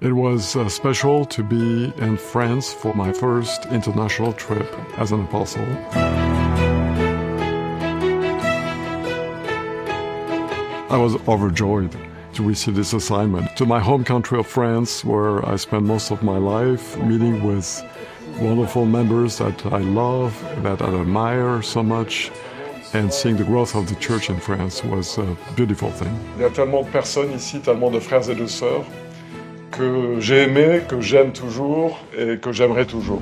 It was special to be in France for my first international trip as an apostle. I was overjoyed to receive this assignment to my home country of France, where I spent most of my life meeting with wonderful members that I love, that I admire so much, and seeing the growth of the church in France was a beautiful thing. Il y a tellement de personnes ici, tellement de frères et de sœurs que j'ai aimé, que j'aime toujours et que j'aimerai toujours.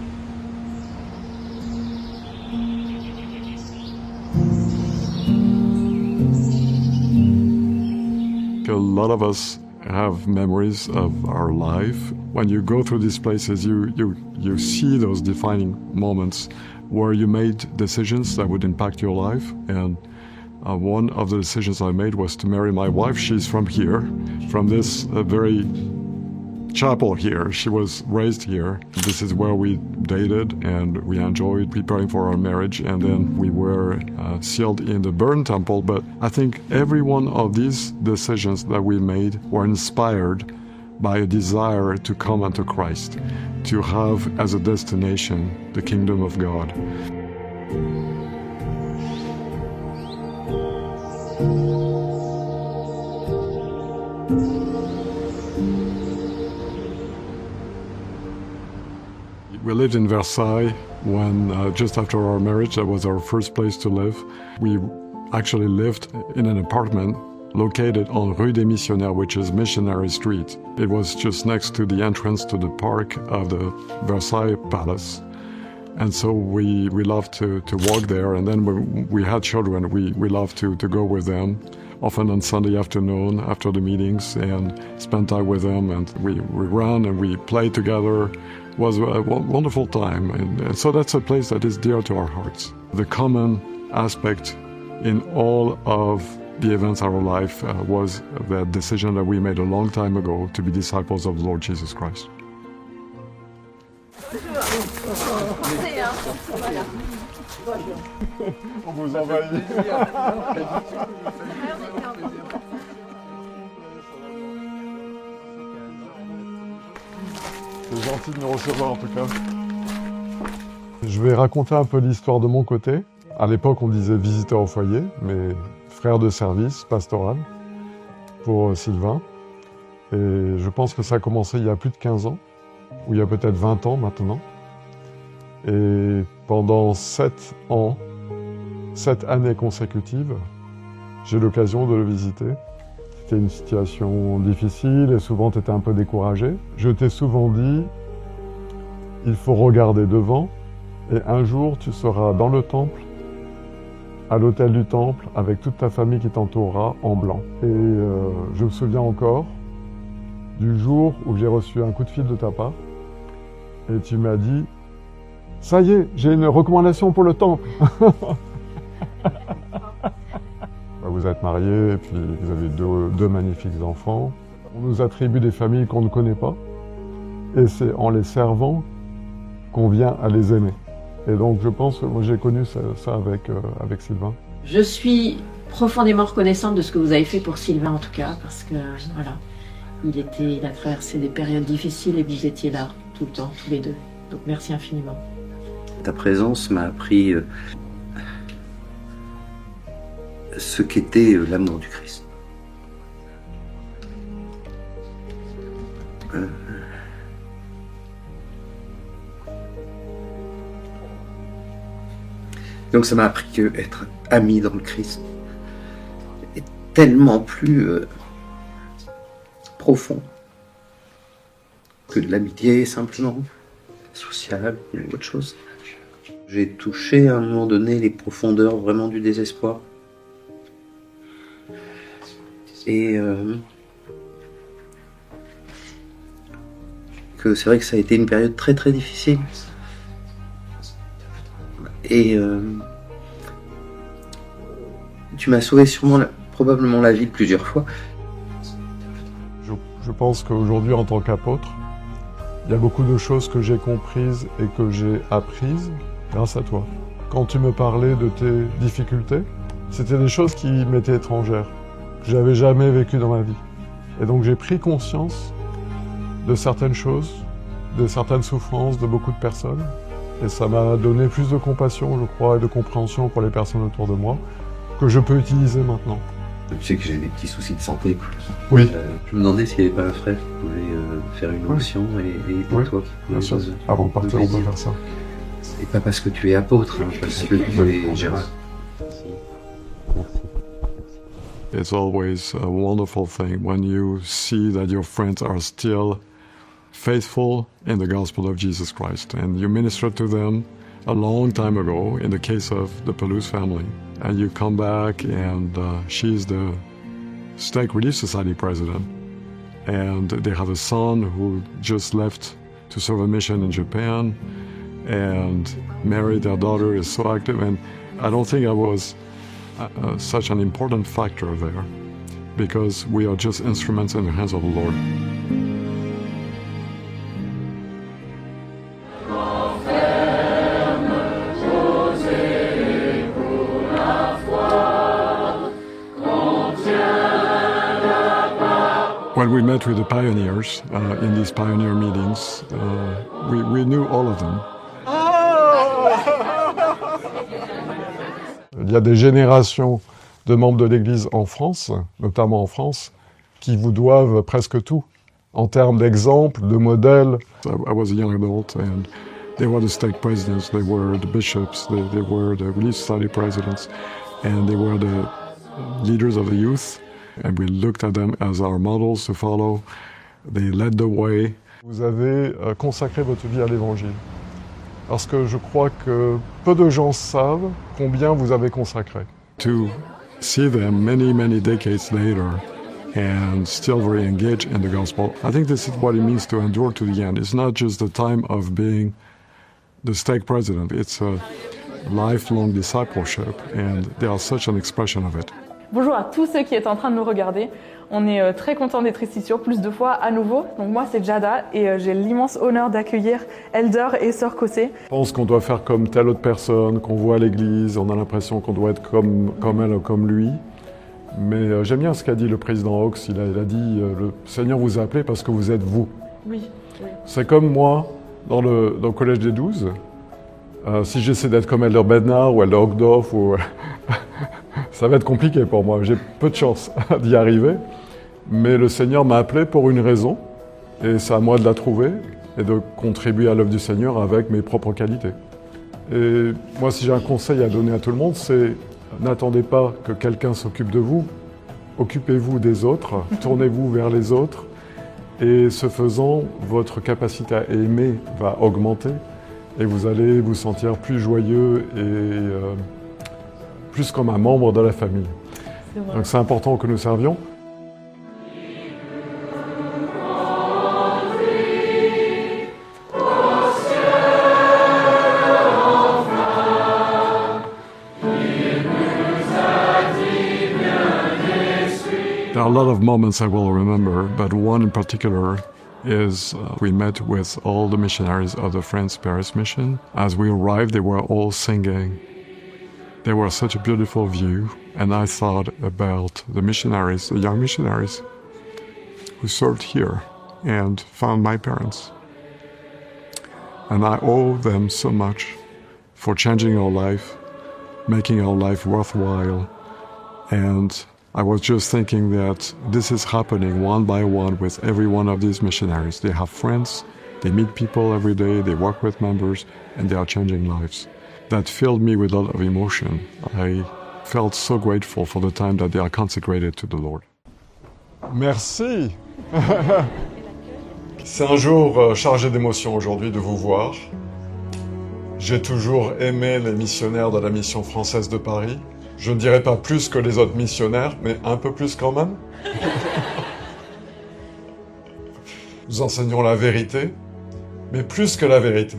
A lot of us have memories of our life. When you go through these places, you see those defining moments where you made decisions that would impact your life. And one of the decisions I made was to marry my wife. She's from here, from this very chapel here. She was raised here. This is where we dated and we enjoyed preparing for our marriage, and then we were sealed in the Bern Temple. But I think every one of these decisions that we made were inspired by a desire to come unto Christ, to have as a destination the kingdom of God. We lived in Versailles when, just after our marriage, that was our first place to live. We actually lived in an apartment located on Rue des Missionnaires, which is Missionary Street. It was just next to the entrance to the park of the Versailles Palace. And so we loved to walk there, and then when we had children, we loved to go with them, often on Sunday afternoon after the meetings, and spend time with them, and we ran and we played together. It was a wonderful time, and so that's a place that is dear to our hearts. The common aspect in all of the events of our life was that decision that we made a long time ago to be disciples of the Lord Jesus Christ. On vous envahit. C'est gentil de nous recevoir en tout cas. Je vais raconter un peu l'histoire de mon côté. À l'époque, on disait visiteur au foyer, mais frère de service pastoral pour Sylvain. Et je pense que ça a commencé il y a plus de 15 ans, ou il y a peut-être 20 ans maintenant. Et pendant 7 années consécutives, j'ai eu l'occasion de le visiter. C'était une situation difficile et souvent tu étais un peu découragé. Je t'ai souvent dit, il faut regarder devant et un jour tu seras dans le temple, à l'autel du temple, avec toute ta famille qui t'entourera en blanc. Et je me souviens encore du jour où j'ai reçu un coup de fil de ta part et tu m'as dit, ça y est, j'ai une recommandation pour le temple. Vous êtes mariés et puis vous avez deux magnifiques enfants. On nous attribue des familles qu'on ne connaît pas et c'est en les servant qu'on vient à les aimer. Et donc je pense que moi j'ai connu ça avec Sylvain. Je suis profondément reconnaissante de ce que vous avez fait pour Sylvain en tout cas, parce que voilà, il a traversé des périodes difficiles et vous étiez là tout le temps, tous les deux. Donc merci infiniment. Ta présence m'a appris ce qu'était l'amour du Christ. Donc ça m'a appris que être ami dans le Christ est tellement plus profond que de l'amitié simplement, sociale ou autre chose. J'ai touché à un moment donné les profondeurs vraiment du désespoir. Et que c'est vrai que ça a été une période très très difficile. Et tu m'as sauvé probablement la vie plusieurs fois. Je pense qu'aujourd'hui, en tant qu'apôtre, il y a beaucoup de choses que j'ai comprises et que j'ai apprises grâce à toi. Quand tu me parlais de tes difficultés, c'était des choses qui m'étaient étrangères, que j'avais jamais vécues dans ma vie. Et donc j'ai pris conscience de certaines choses, de certaines souffrances de beaucoup de personnes. Et ça m'a donné plus de compassion, je crois, et de compréhension pour les personnes autour de moi, que je peux utiliser maintenant. Tu sais que j'ai des petits soucis de santé. Oui. Je me demandais s'il n'y avait pas un frère qui pouvait faire une onction et Oui, toi qui bien sûr. pouvais Avant de partir, on peut faire ça. Et pas parce que tu es apôtre, hein, parce que tu es Gérard. It's always a wonderful thing when you see that your friends are still faithful in the gospel of Jesus Christ. And you ministered to them a long time ago in the case of the Pelouse family. And you come back and she's the Stake Relief Society president. And they have a son who just left to serve a mission in Japan. And Mary, their daughter, is so active. And I don't think I was such an important factor there, because we are just instruments in the hands of the Lord. When we met with the pioneers in these pioneer meetings, we knew all of them. Il y a des générations de membres de l'Église en France, notamment en France, qui vous doivent presque tout, en termes d'exemples, de modèles. I was a young adult and they were the stake presidents, they were the bishops, they were the Relief Society presidents, and they were the leaders of the youth. And we looked at them as our models to follow. They led the way. Vous avez consacré votre vie à l'Évangile. Parce que je crois que peu de gens savent combien vous avez consacré. To see them many, many decades later and still very engaged in the gospel, I think this is what it means to endure to the end. It's not just the time of being the stake president. It's a lifelong discipleship, and they are such an expression of it. Bonjour à tous ceux qui êtes en train de nous regarder. On est très contents d'être ici sur Plus de foi à nouveau. Donc moi c'est Jada et j'ai l'immense honneur d'accueillir Elder et Sœur Cossé. Je pense qu'on doit faire comme telle autre personne qu'on voit à l'église, on a l'impression qu'on doit être comme elle ou comme lui. Mais j'aime bien ce qu'a dit le président Hawks, il a dit le Seigneur vous a appelé parce que vous êtes vous. Oui. C'est comme moi dans le collège des 12. Si j'essaie d'être comme Elder Bednar ou Elder Ogdorf, ça va être compliqué pour moi. J'ai peu de chance d'y arriver. Mais le Seigneur m'a appelé pour une raison. Et c'est à moi de la trouver et de contribuer à l'œuvre du Seigneur avec mes propres qualités. Et moi, si j'ai un conseil à donner à tout le monde, c'est n'attendez pas que quelqu'un s'occupe de vous. Occupez-vous des autres, tournez-vous vers les autres. Et ce faisant, votre capacité à aimer va augmenter. Et vous allez vous sentir plus joyeux et plus comme un membre de la famille. Donc c'est important que nous servions. There are a lot of moments I will remember, but one in particular is we met with all the missionaries of the France Paris mission. As we arrived, they were all singing. They were such a beautiful view, and I thought about the missionaries, the young missionaries who served here and found my parents. And I owe them so much for changing our life, making our life worthwhile. And I was just thinking that this is happening one by one with every one of these missionaries. They have friends, they meet people every day, they work with members, and they are changing lives. That filled me with a lot of emotion. I felt so grateful for the time that they are consecrated to the Lord. Merci. C'est un jour chargé d'émotions aujourd'hui de vous voir. J'ai toujours aimé les missionnaires de la mission française de Paris. Je ne dirais pas plus que les autres missionnaires, mais un peu plus quand même. Nous enseignons la vérité, mais plus que la vérité.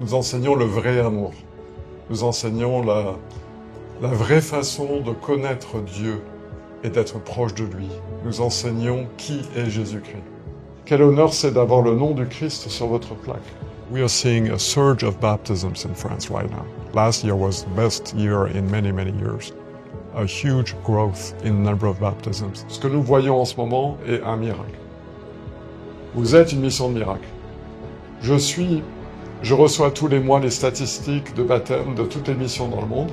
Nous enseignons le vrai amour. Nous enseignons la vraie façon de connaître Dieu et d'être proche de lui. Nous enseignons qui est Jésus-Christ. Quel honneur c'est d'avoir le nom du Christ sur votre plaque. We are seeing a surge of baptisms in France right now. Last year was the best year in many, many years. a huge growth in the number of baptisms. Ce que nous voyons en ce moment est un miracle. Vous êtes une mission de miracle. Je reçois tous les mois les statistiques de baptême de toutes les missions dans le monde.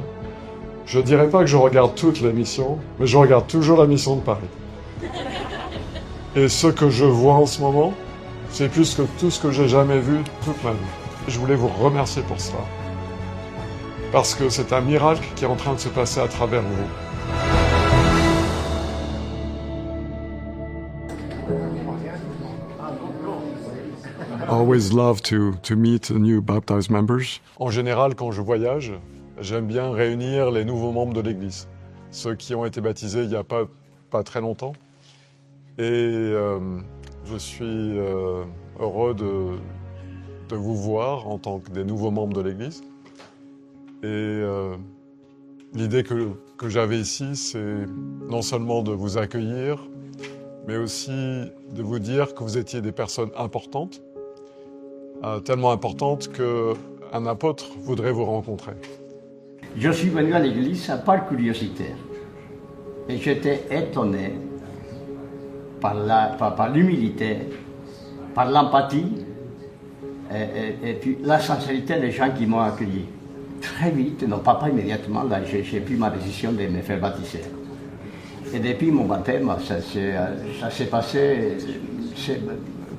Je ne dirais pas que je regarde toutes les missions, mais je regarde toujours la mission de Paris. Et ce que je vois en ce moment, c'est plus que tout ce que j'ai jamais vu toute ma vie. Je voulais vous remercier pour cela. Parce que c'est un miracle qui est en train de se passer à travers vous. I always love to meet new baptized members. En général, quand je voyage, j'aime bien réunir les nouveaux membres de l'Église, ceux qui ont été baptisés il n'y a pas très longtemps. Et je suis heureux de vous voir en tant que des nouveaux membres de l'Église. Et l'idée que j'avais ici, c'est non seulement de vous accueillir, mais aussi de vous dire que vous étiez des personnes importantes, tellement importantes qu'un apôtre voudrait vous rencontrer. Je suis venu à l'église par curiosité et j'étais étonné par l'humilité, par l'empathie et puis la sincérité des gens qui m'ont accueilli. Très vite, non pas immédiatement, là j'ai pris ma décision de me faire baptiser. Et depuis mon baptême, ça s'est passé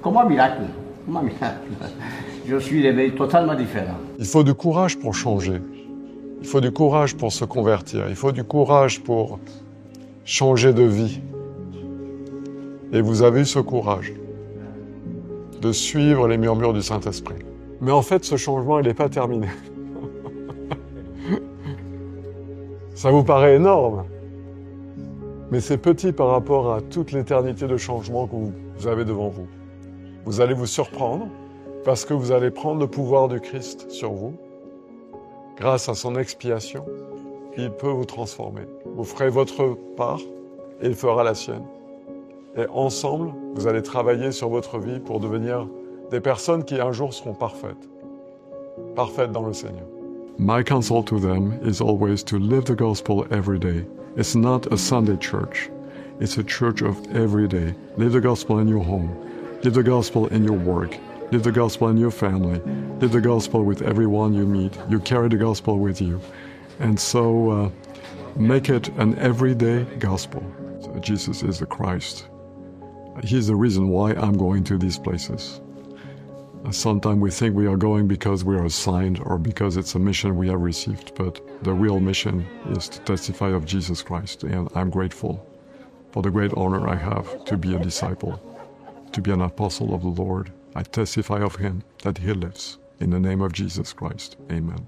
comme un miracle. Je suis devenu totalement différent. Il faut du courage pour changer. Il faut du courage pour se convertir. Il faut du courage pour changer de vie. Et vous avez eu ce courage de suivre les murmures du Saint-Esprit. Mais en fait, ce changement, il n'est pas terminé. Ça vous paraît énorme, mais c'est petit par rapport à toute l'éternité de changement que vous avez devant vous. Vous allez vous surprendre parce que vous allez prendre le pouvoir du Christ sur vous. Grâce à son expiation, il peut vous transformer. Vous ferez votre part et il fera la sienne. Et ensemble, vous allez travailler sur votre vie pour devenir des personnes qui un jour seront parfaites. Parfaites dans le Seigneur. My counsel to them is always to live the gospel every day. It's not a Sunday church. It's a church of every day. Live the gospel in your home. Live the gospel in your work. Live the gospel in your family. Live the gospel with everyone you meet. You carry the gospel with you. And so make it an everyday gospel. So Jesus is the Christ. He's the reason why I'm going to these places. Sometimes we think we are going because we are assigned or because it's a mission we have received, but the real mission is to testify of Jesus Christ, and I'm grateful for the great honor I have to be a disciple, to be an apostle of the Lord. I testify of Him that He lives. In the name of Jesus Christ, amen.